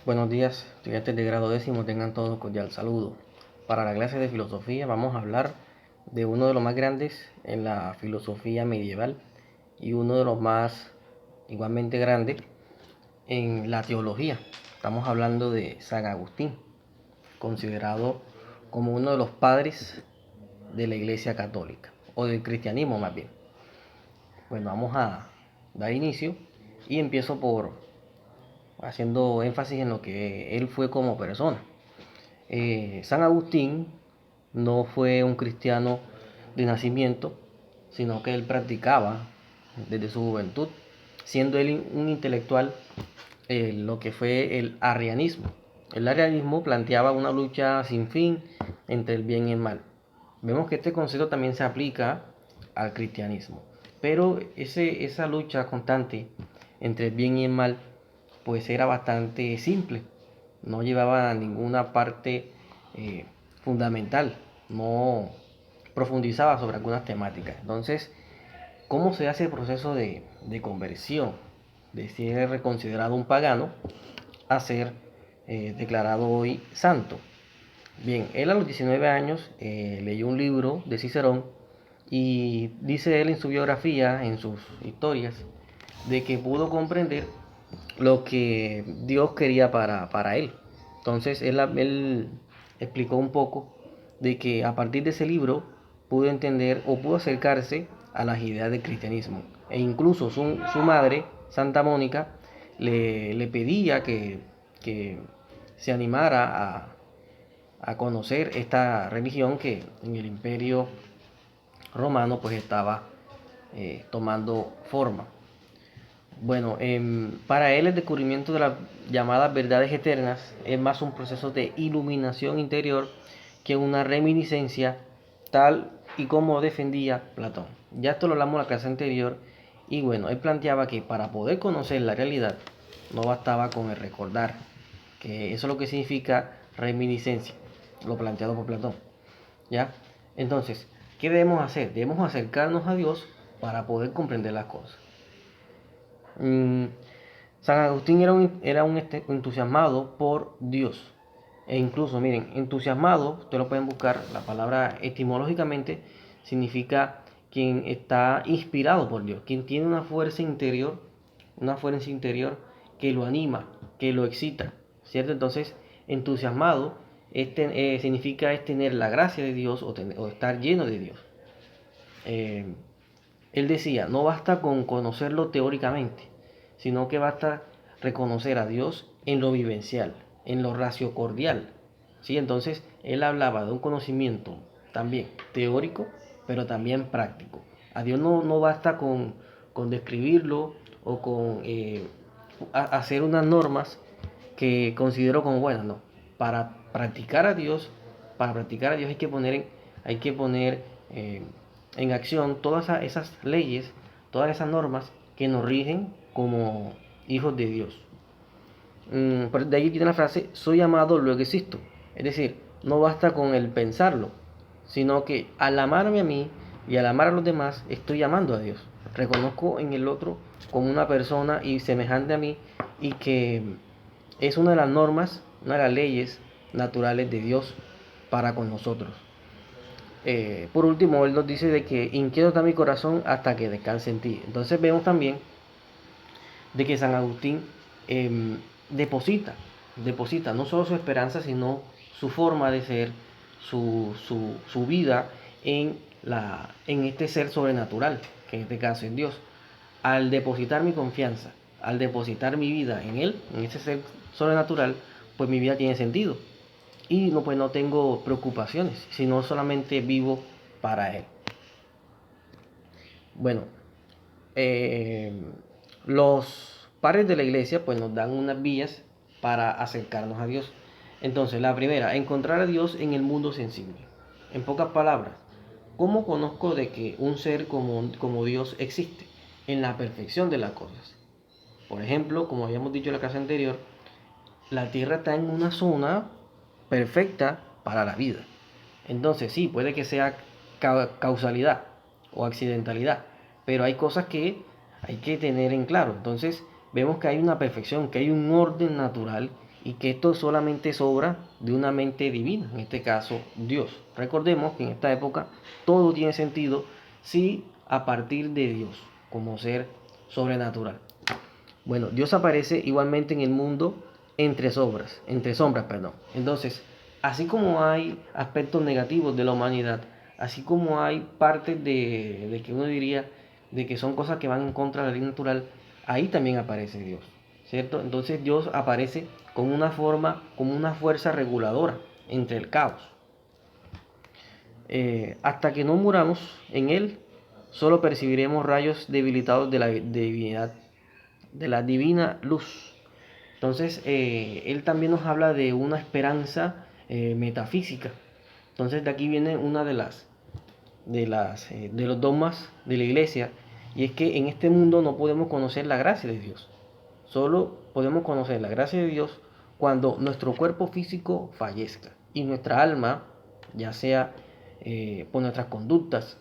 Buenos días, estudiantes de grado décimo, tengan todos cordial saludo. Para la clase de filosofía vamos a hablar de uno de los más grandes en la filosofía medieval y uno de los más igualmente grandes en la teología. Estamos hablando de San Agustín, considerado como uno de los padres de la Iglesia Católica, o del cristianismo más bien. Bueno, vamos a dar inicio y empiezo por haciendo énfasis en lo que él fue como persona. San Agustín no fue un cristiano de nacimiento, sino que él practicaba desde su juventud, siendo él un intelectual, lo que fue el arrianismo. El arrianismo planteaba una lucha sin fin entre el bien y el mal. Vemos que este concepto también se aplica al cristianismo, pero esa lucha constante entre el bien y el mal pues era bastante simple, no llevaba ninguna parte eh, fundamental, no profundizaba sobre algunas temáticas. Entonces, ¿cómo se hace el proceso de conversión? De ser considerado un pagano a ser declarado hoy santo. Bien, él a los 19 años leyó un libro de Cicerón y dice él en su biografía, en sus historias, de que pudo comprender lo que Dios quería para él. Entonces él explicó un poco de que a partir de ese libro pudo entender o pudo acercarse a las ideas del cristianismo. E incluso su madre, Santa Mónica, le pedía que se animara a conocer esta religión que en el imperio romano pues estaba tomando forma. Bueno, para él el descubrimiento de las llamadas verdades eternas es más un proceso de iluminación interior que una reminiscencia, tal y como defendía Platón. Ya esto lo hablamos en la clase anterior y bueno, él planteaba que para poder conocer la realidad no bastaba con el recordar, que eso es lo que significa reminiscencia, lo planteado por Platón. ¿Ya? Entonces, ¿qué debemos hacer? Debemos acercarnos a Dios para poder comprender las cosas. Mm, San Agustín era un entusiasmado por Dios. E incluso, miren, entusiasmado, ustedes lo pueden buscar, la palabra etimológicamente significa quien está inspirado por Dios, quien tiene una fuerza interior que lo anima, que lo excita, ¿cierto? Entonces, entusiasmado significa es tener la gracia de Dios o estar lleno de Dios. Eh, Él decía, no basta con conocerlo teóricamente, sino que basta reconocer a Dios en lo vivencial, en lo raciocordial. ¿Sí? Entonces, él hablaba de un conocimiento también teórico, pero también práctico. A Dios no basta con describirlo o con hacer unas normas que considero como buenas, no. Para practicar a Dios, para practicar a Dios hay que poner en acción todas esas leyes, todas esas normas que nos rigen como hijos de Dios. De ahí viene la frase, soy amado, luego existo. Es decir, no basta con el pensarlo, sino que al amarme a mí y al amar a los demás, estoy amando a Dios. Reconozco en el otro como una persona y semejante a mí y que es una de las normas, una de las leyes naturales de Dios para con nosotros. Por último, él nos dice de que inquieto está mi corazón hasta que descanse en ti. Entonces vemos también de que San Agustín eh, deposita no solo su esperanza, sino su forma de ser, su vida en este ser sobrenatural, que en este caso es Dios. Al depositar mi confianza, al depositar mi vida en Él, en ese ser sobrenatural, pues mi vida tiene sentido. Y no, pues no tengo preocupaciones, sino solamente vivo para Él. Bueno, eh, los padres de la iglesia pues nos dan unas vías para acercarnos a Dios. Entonces, la primera, encontrar a Dios en el mundo sensible. En pocas palabras, ¿cómo conozco de que un ser como Dios existe? En la perfección de las cosas. Por ejemplo, como habíamos dicho en la clase anterior, la Tierra está en una zona perfecta para la vida. Entonces, sí, puede que sea causalidad o accidentalidad, pero hay cosas que hay que tener en claro. Entonces, vemos que hay una perfección, que hay un orden natural y que esto solamente es obra de una mente divina, en este caso Dios. Recordemos que en esta época todo tiene sentido si a partir de Dios, como ser sobrenatural. Bueno, Dios aparece igualmente en el mundo entre sombras, perdón. Entonces, así como hay aspectos negativos de la humanidad, así como hay partes de que uno diría de que son cosas que van en contra de la ley natural, ahí también aparece Dios, ¿cierto? Entonces Dios aparece como una forma, como una fuerza reguladora entre el caos. Hasta que no muramos en Él, solo percibiremos rayos debilitados de la divinidad, de la divina luz. Entonces, él también nos habla de una esperanza metafísica. Entonces, de aquí viene una de los dogmas de la iglesia, y es que en este mundo no podemos conocer la gracia de Dios. Solo podemos conocer la gracia de Dios cuando nuestro cuerpo físico fallezca y nuestra alma, ya sea por nuestras conductas,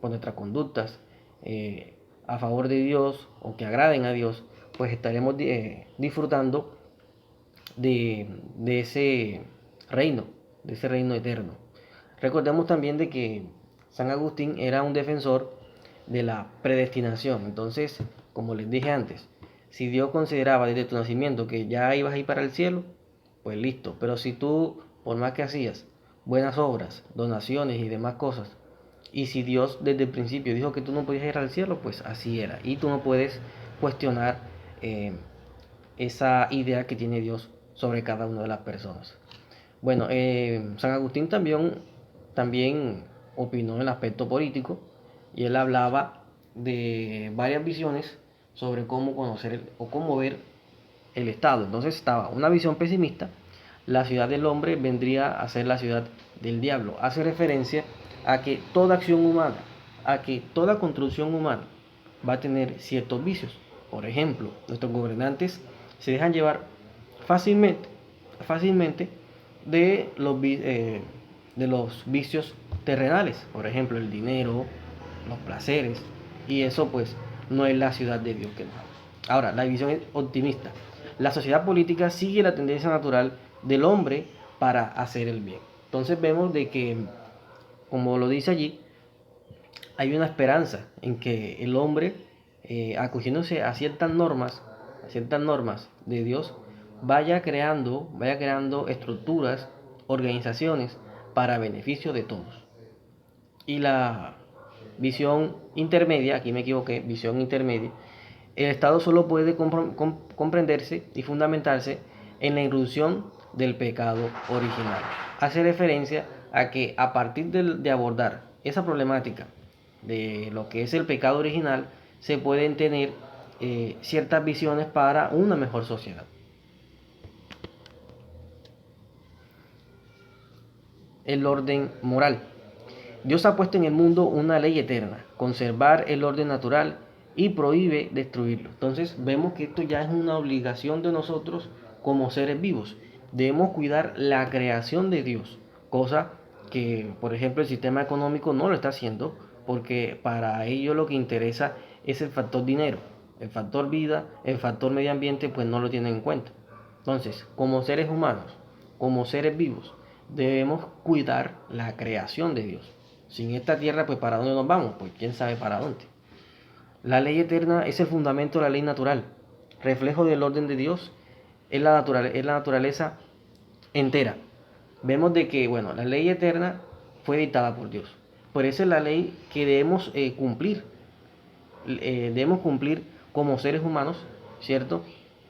por nuestras conductas eh, a favor de Dios o que agraden a Dios, pues estaremos disfrutando de reino, de ese reino eterno. Recordemos también de que San Agustín era un defensor de la predestinación. Entonces, como les dije antes, si Dios consideraba desde tu nacimiento que ya ibas a ir para el cielo, pues listo. Pero si tú, por más que hacías buenas obras, donaciones y demás cosas, y si Dios desde el principio dijo que tú no podías ir al cielo, pues así era. Y tú no puedes cuestionar eh, esa idea que tiene Dios sobre cada una de las personas. Bueno, San Agustín también opinó en el aspecto político y él hablaba de varias visiones sobre cómo conocer o cómo ver el Estado. Entonces estaba una visión pesimista, la ciudad del hombre vendría a ser la ciudad del diablo. Hace referencia a que toda acción humana, a que toda construcción humana va a tener ciertos vicios. Por ejemplo, nuestros gobernantes se dejan llevar fácilmente, fácilmente de los vicios terrenales, por ejemplo, el dinero, los placeres, y eso pues no es la ciudad de Dios que nos habla. Ahora, la visión es optimista. La sociedad política sigue la tendencia natural del hombre para hacer el bien. Entonces vemos de que, como lo dice allí, hay una esperanza en que el hombre, acogiéndose a ciertas normas de Dios, vaya creando estructuras, organizaciones para beneficio de todos. Y la visión intermedia, aquí me equivoqué, visión intermedia, el Estado solo puede comprenderse y fundamentarse en la irrupción del pecado original. Hace referencia a que a partir de abordar esa problemática de lo que es el pecado original, se pueden tener ciertas visiones para una mejor sociedad. El orden moral. Dios ha puesto en el mundo una ley eterna, conservar el orden natural y prohíbe destruirlo. Entonces vemos que esto ya es una obligación de nosotros como seres vivos. Debemos cuidar la creación de Dios, cosa que, por ejemplo, el sistema económico no lo está haciendo, porque para ello lo que interesa es el factor dinero. El factor vida, el factor medio ambiente, pues no lo tienen en cuenta. Entonces, como seres humanos, como seres vivos, debemos cuidar la creación de Dios. Sin esta tierra, pues ¿para dónde nos vamos? Pues quién sabe para dónde. La ley eterna es el fundamento de la ley natural, reflejo del orden de Dios, es la naturaleza entera. Vemos de que, bueno, la ley eterna fue dictada por Dios. Por eso es la ley que debemos cumplir. Debemos cumplir como seres humanos, ¿cierto?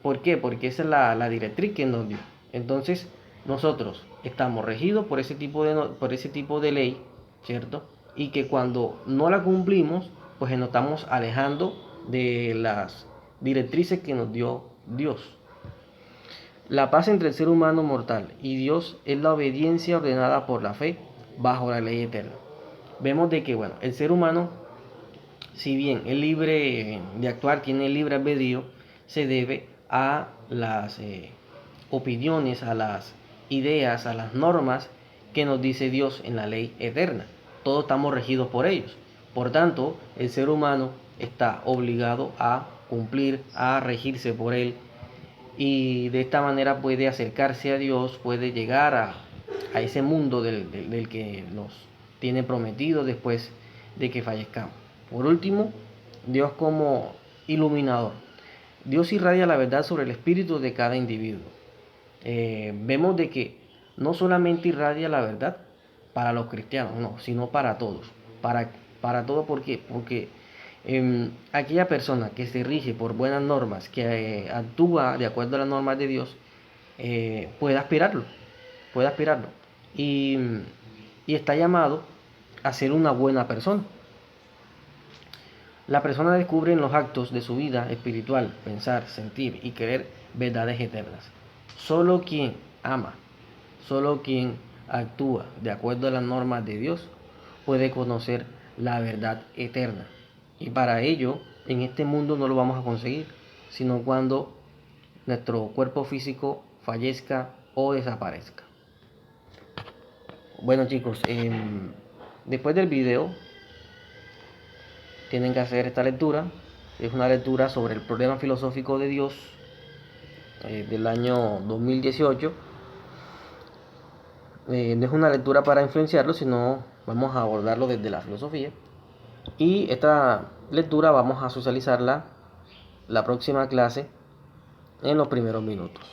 ¿Por qué? Porque esa es la directriz que nos dio. Entonces, nosotros estamos regidos por ese tipo de ley, ¿cierto? Y que cuando no la cumplimos, pues nos estamos alejando de las directrices que nos dio Dios. La paz entre el ser humano mortal y Dios es la obediencia ordenada por la fe bajo la ley eterna. Vemos de que, bueno, el ser humano, si bien es libre de actuar, tiene libre albedrío, se debe a las opiniones, a las ideas, a las normas que nos dice Dios en la ley eterna. Todos estamos regidos por ellos. Por tanto, el ser humano está obligado a cumplir, a regirse por él. y de esta manera puede acercarse a Dios, puede llegar a ese mundo del que nos tiene prometido después de que fallezcamos. Por último, Dios como iluminador. Dios irradia la verdad sobre el espíritu de cada individuo. Vemos de que no solamente irradia la verdad para los cristianos, no, sino para todos. Para todos, ¿por qué? Porque aquella persona que se rige por buenas normas, que actúa de acuerdo a las normas de Dios, puede aspirarlo, puede aspirarlo. Y, y está llamado a ser una buena persona. La persona descubre en los actos de su vida espiritual, pensar, sentir y querer verdades eternas. Solo quien ama, solo quien actúa de acuerdo a las normas de Dios puede conocer la verdad eterna. Y para ello, en este mundo no lo vamos a conseguir, sino cuando nuestro cuerpo físico fallezca o desaparezca. Bueno chicos, después del video tienen que hacer esta lectura. Es una lectura sobre el problema filosófico de Dios del año 2018. No es una lectura para influenciarlo, sino vamos a abordarlo desde la filosofía. Y esta lectura vamos a socializarla la próxima clase en los primeros minutos.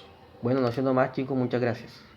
Bueno, no siendo más chicos, muchas gracias.